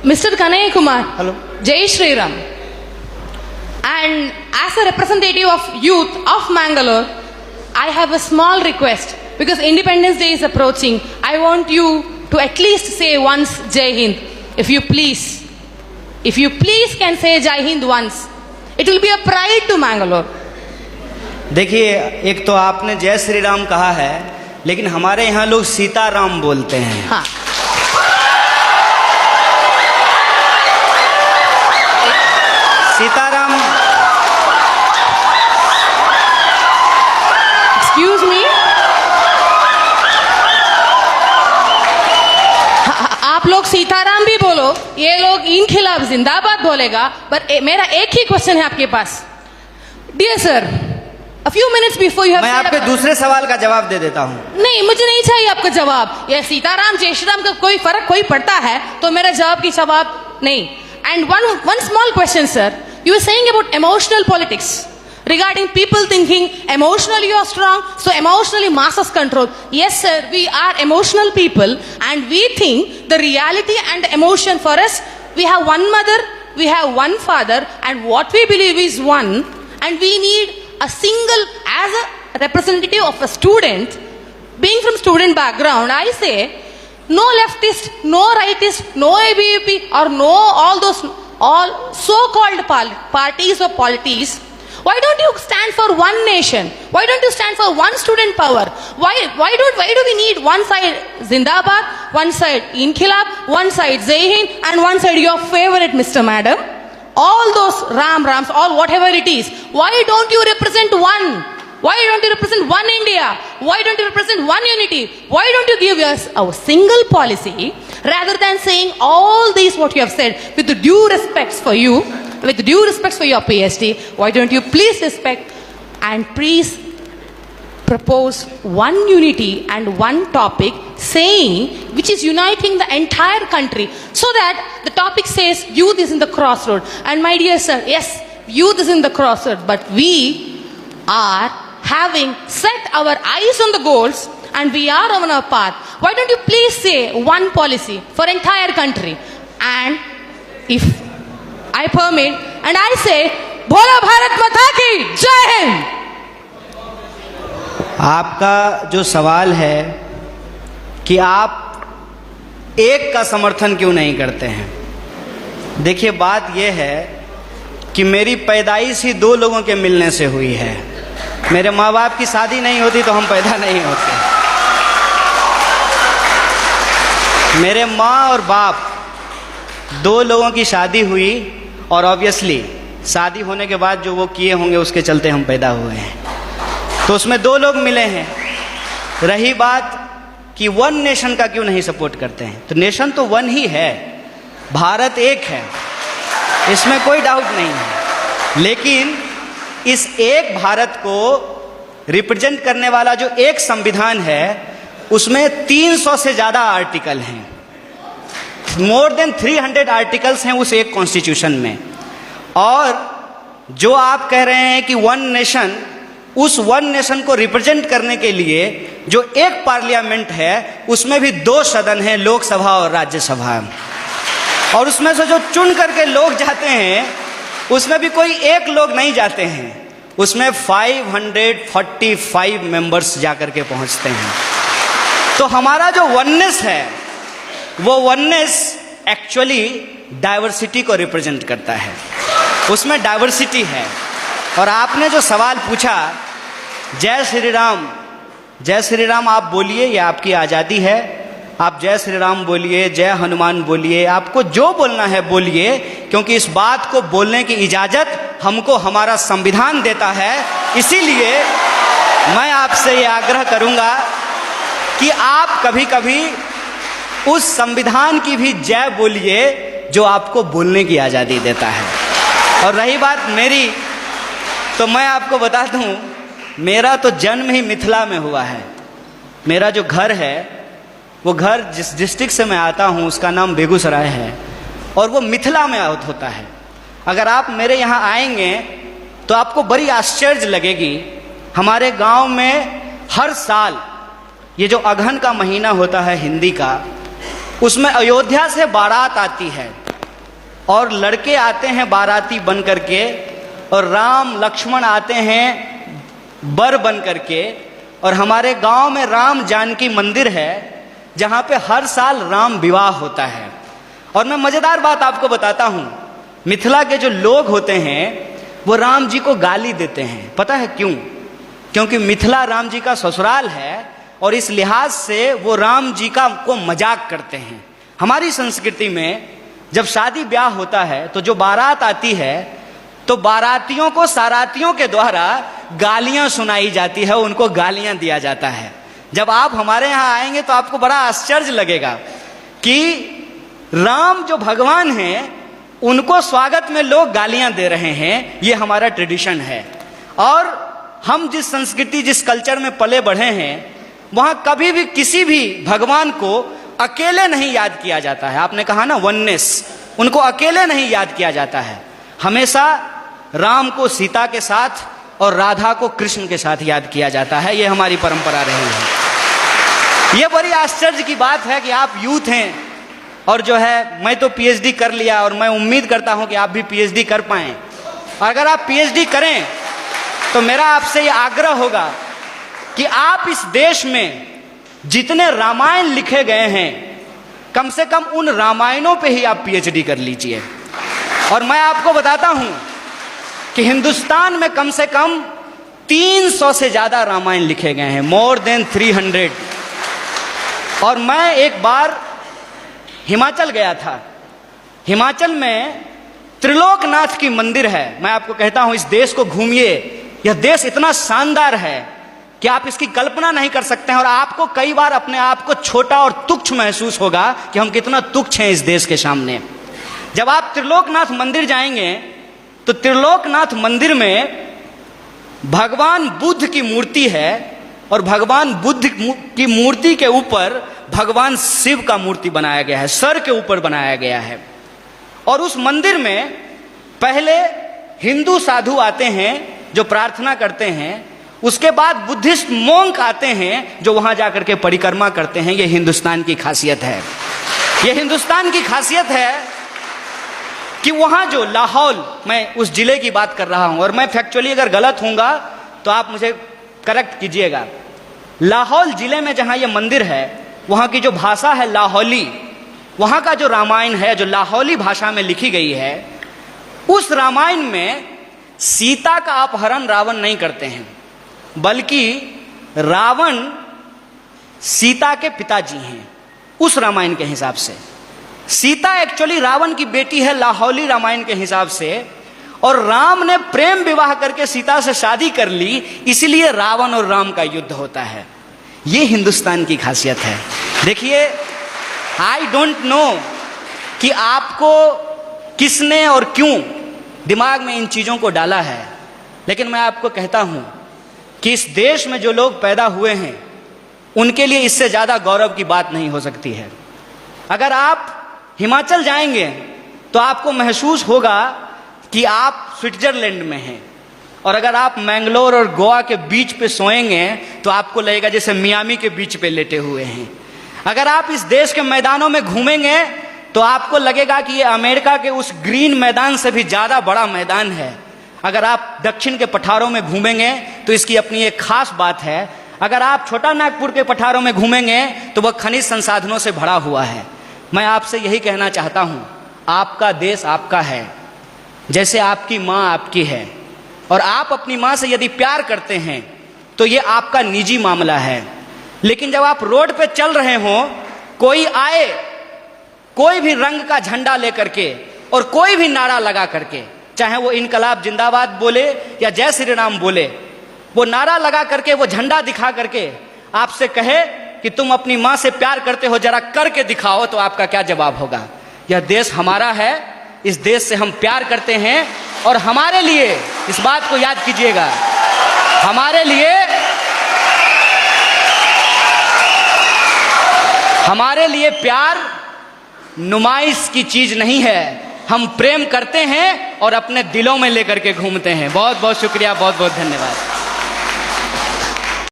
Mr. Kanaya Kumar. Hello. Jai Shri Ram. And as a representative of youth of Mangalore, I have a small request. Because Independence Day is approaching, I want you to at least say once Jai Hind. If you please can say Jai Hind once, it will be a pride to Mangalore. देखिए, एक तो आपने जय श्री राम कहा है, लेकिन हमारे यहाँ लोग सीताराम बोलते हैं। हाँ। सीताराम। Excuse me? आप लोग सीताराम भी बोलो, ये लोग इनखिलाफ जिंदाबाद बोलेगा, पर मेरा एक ही क्वेश्चन है आपके पास। Dear sir, a few minutes before you have मैं आपके दूसरे सवाल का जवाब दे देता हूँ। नहीं, मुझे नहीं चाहिए आपका जवाब। ये सीताराम जय श्री राम का कोई फर्क कोई पड़ता है तो मेरा जवाब की जवाब नहीं। And one small question, sir. You were saying about emotional politics. Regarding people thinking emotionally you are strong, so emotionally masses control. Yes sir, we are emotional people and we think the reality and the emotion for us, we have one mother, we have one father, and what we believe is one, and we need a single, as a representative of a student, being from student background, I say no leftist, no rightist, no ABVP or no all so-called parties or polities. Why don't you stand for one nation? Why don't you stand for one student power? Why do we need one side Zindabad, one side Inkhilab, one side Jai Hind, and one side your favorite Mr. Madam? All those Rams, all whatever it is. Why don't you represent one? Why don't you represent one India? Why don't you represent one unity? Why don't you give us a single policy rather than saying all these what you have said with the due respects for you, with the due respects for your PhD? Why don't you please respect and please propose one unity and one topic saying which is uniting the entire country, so that the topic says youth is in the crossroad. And my dear sir, yes, youth is in the crossroad, but we are having set our eyes on the goals and we are on our path. Why don't you please say one policy for entire country? And if I permit, and I say, Bhola Bharat Mata ki Jai Hind. आपका जो सवाल है कि आप एक का समर्थन क्यों नहीं करते हैं, देखिए बात यह है कि मेरी पैदाइश ही दो लोगों के मिलने से हुई है। मेरे माँ बाप की शादी नहीं होती तो हम पैदा नहीं होते। मेरे माँ और बाप दो लोगों की शादी हुई और ऑब्वियसली शादी होने के बाद जो वो किए होंगे उसके चलते हम पैदा हुए हैं, तो उसमें दो लोग मिले हैं। रही बात कि वन नेशन का क्यों नहीं सपोर्ट करते हैं, तो नेशन तो वन ही है, भारत एक है, इसमें कोई डाउट नहीं है। लेकिन इस एक भारत को रिप्रेजेंट करने वाला जो एक संविधान है उसमें 300 से ज़्यादा आर्टिकल हैं, मोर देन 300 आर्टिकल्स हैं उस एक कॉन्स्टिट्यूशन में। और जो आप कह रहे हैं कि वन नेशन, उस वन नेशन को रिप्रेजेंट करने के लिए जो एक पार्लियामेंट है उसमें भी दो सदन हैं, लोकसभा और राज्यसभा, और उसमें से जो चुन करके लोग जाते हैं उसमें भी कोई एक लोग नहीं जाते हैं, उसमें 545 मेंबर्स जाकर के पहुंचते हैं। तो हमारा जो वननेस है वो वननेस एक्चुअली डाइवर्सिटी को रिप्रेजेंट करता है, उसमें डाइवर्सिटी है। और आपने जो सवाल पूछा जय श्री राम, जय श्री राम आप बोलिए, ये आपकी आज़ादी है, आप जय श्री राम बोलिए, जय हनुमान बोलिए, आपको जो बोलना है बोलिए, क्योंकि इस बात को बोलने की इजाज़त हमको हमारा संविधान देता है। इसीलिए मैं आपसे ये आग्रह करूँगा कि आप कभी कभी उस संविधान की भी जय बोलिए जो आपको बोलने की आज़ादी देता है। और रही बात मेरी, तो मैं आपको बता दूं, मेरा तो जन्म ही मिथिला में हुआ है। मेरा जो घर है वो घर जिस डिस्ट्रिक्ट से मैं आता हूँ उसका नाम बेगूसराय है और वो मिथिला में होता है। अगर आप मेरे यहाँ आएंगे तो आपको बड़ी आश्चर्य लगेगी। हमारे गांव में हर साल ये जो अगहन का महीना होता है हिंदी का, उसमें अयोध्या से बारात आती है और लड़के आते हैं बाराती बन करके, और राम लक्ष्मण आते हैं बर बन करके। और हमारे गांव में राम जानकी मंदिर है जहां पे हर साल राम विवाह होता है। और मैं मजेदार बात आपको बताता हूं, मिथिला के जो लोग होते हैं वो राम जी को गाली देते हैं। पता है क्यों? क्योंकि मिथिला राम जी का ससुराल है और इस लिहाज से वो राम जी को मजाक करते हैं। हमारी संस्कृति में जब शादी ब्याह होता है तो जो बारात आती है तो बारातियों को सारातियों के द्वारा गालियां सुनाई जाती है, उनको गालियां दिया जाता है। जब आप हमारे यहाँ आएंगे तो आपको बड़ा आश्चर्य लगेगा कि राम जो भगवान हैं उनको स्वागत में लोग गालियां दे रहे हैं। ये हमारा ट्रेडिशन है। और हम जिस संस्कृति जिस कल्चर में पले बढ़े हैं वहां कभी भी किसी भी भगवान को अकेले नहीं याद किया जाता है। आपने कहा ना वननेस, उनको अकेले नहीं याद किया जाता है। हमेशा राम को सीता के साथ और राधा को कृष्ण के साथ याद किया जाता है। ये हमारी परंपरा रही है। ये बड़ी आश्चर्य की बात है कि आप यूथ हैं और जो है मैं तो पीएचडी कर लिया और मैं उम्मीद करता हूं कि आप भी पीएचडी कर पाएं। अगर आप पीएचडी करें तो मेरा आपसे ये आग्रह होगा कि आप इस देश में जितने रामायण लिखे गए हैं कम से कम उन रामायणों पे ही आप पीएचडी कर लीजिए। और मैं आपको बताता हूं कि हिंदुस्तान में कम से कम 300 से ज्यादा रामायण लिखे गए हैं, मोर देन 300। और मैं एक बार हिमाचल गया था। हिमाचल में त्रिलोकनाथ की मंदिर है। मैं आपको कहता हूं इस देश को घूमिए। यह देश इतना शानदार है कि आप इसकी कल्पना नहीं कर सकते हैं। और आपको कई बार अपने आप को छोटा और तुच्छ महसूस होगा कि हम कितना तुच्छ हैं इस देश के सामने। जब आप त्रिलोकनाथ मंदिर जाएंगे तो त्रिलोकनाथ मंदिर में भगवान बुद्ध की मूर्ति है और भगवान बुद्ध की मूर्ति के ऊपर भगवान शिव का मूर्ति बनाया गया है, सर के ऊपर बनाया गया है। और उस मंदिर में पहले हिंदू साधु आते हैं जो प्रार्थना करते हैं, उसके बाद बुद्धिस्ट मोंक आते हैं जो वहां जाकर के परिक्रमा करते हैं। यह हिंदुस्तान की खासियत है। यह हिंदुस्तान की खासियत है कि वहां जो लाहौल, मैं उस जिले की बात कर रहा हूं और मैं फैक्चुअली अगर गलत होऊंगा तो आप मुझे करेक्ट कीजिएगा। लाहौल जिले में जहां यह मंदिर है वहां की जो भाषा है लाहौली, वहां का जो रामायण है जो लाहौली भाषा में लिखी गई है, उस रामायण में सीता का अपहरण रावण नहीं करते हैं, बल्कि रावण सीता के पिताजी हैं। उस रामायण के हिसाब से सीता एक्चुअली रावण की बेटी है लाहौली रामायण के हिसाब से। और राम ने प्रेम विवाह करके सीता से शादी कर ली, इसलिए रावण और राम का युद्ध होता है। ये हिंदुस्तान की खासियत है। देखिए, आई डोंट नो कि आपको किसने और क्यों दिमाग में इन चीजों को डाला है, लेकिन मैं आपको कहता हूं कि इस देश में जो लोग पैदा हुए हैं उनके लिए इससे ज्यादा गौरव की बात नहीं हो सकती है। अगर आप हिमाचल जाएंगे तो आपको महसूस होगा कि आप स्विट्जरलैंड में हैं, और अगर आप मैंगलोर और गोवा के बीच पे सोएंगे तो आपको लगेगा जैसे मियामी के बीच पे लेटे हुए हैं। अगर आप इस देश के मैदानों में घूमेंगे तो आपको लगेगा कि ये अमेरिका के उस ग्रीन मैदान से भी ज्यादा बड़ा मैदान है। अगर आप दक्षिण के पठारों में घूमेंगे तो इसकी अपनी एक खास बात है। अगर आप छोटा नागपुर के पठारों में घूमेंगे तो वह खनिज संसाधनों से भरा हुआ है। मैं आपसे यही कहना चाहता हूं, आपका देश आपका है, जैसे आपकी माँ आपकी है। और आप अपनी माँ से यदि प्यार करते हैं तो ये आपका निजी मामला है। लेकिन जब आप रोड पे चल रहे हो, कोई आए कोई भी रंग का झंडा लेकर के और कोई भी नारा लगा करके, चाहे वो इनकलाब जिंदाबाद बोले या जय श्री राम बोले, वो नारा लगा करके, वो झंडा दिखा करके आपसे कहे कि तुम अपनी माँ से प्यार करते हो, जरा करके दिखाओ, तो आपका क्या जवाब होगा? यह देश हमारा है, इस देश से हम प्यार करते हैं। और हमारे लिए, इस बात को याद कीजिएगा, हमारे लिए प्यार नुमाइश की चीज नहीं है। हम प्रेम करते हैं और अपने दिलों में लेकर के घूमते हैं। बहुत बहुत शुक्रिया, बहुत बहुत धन्यवाद।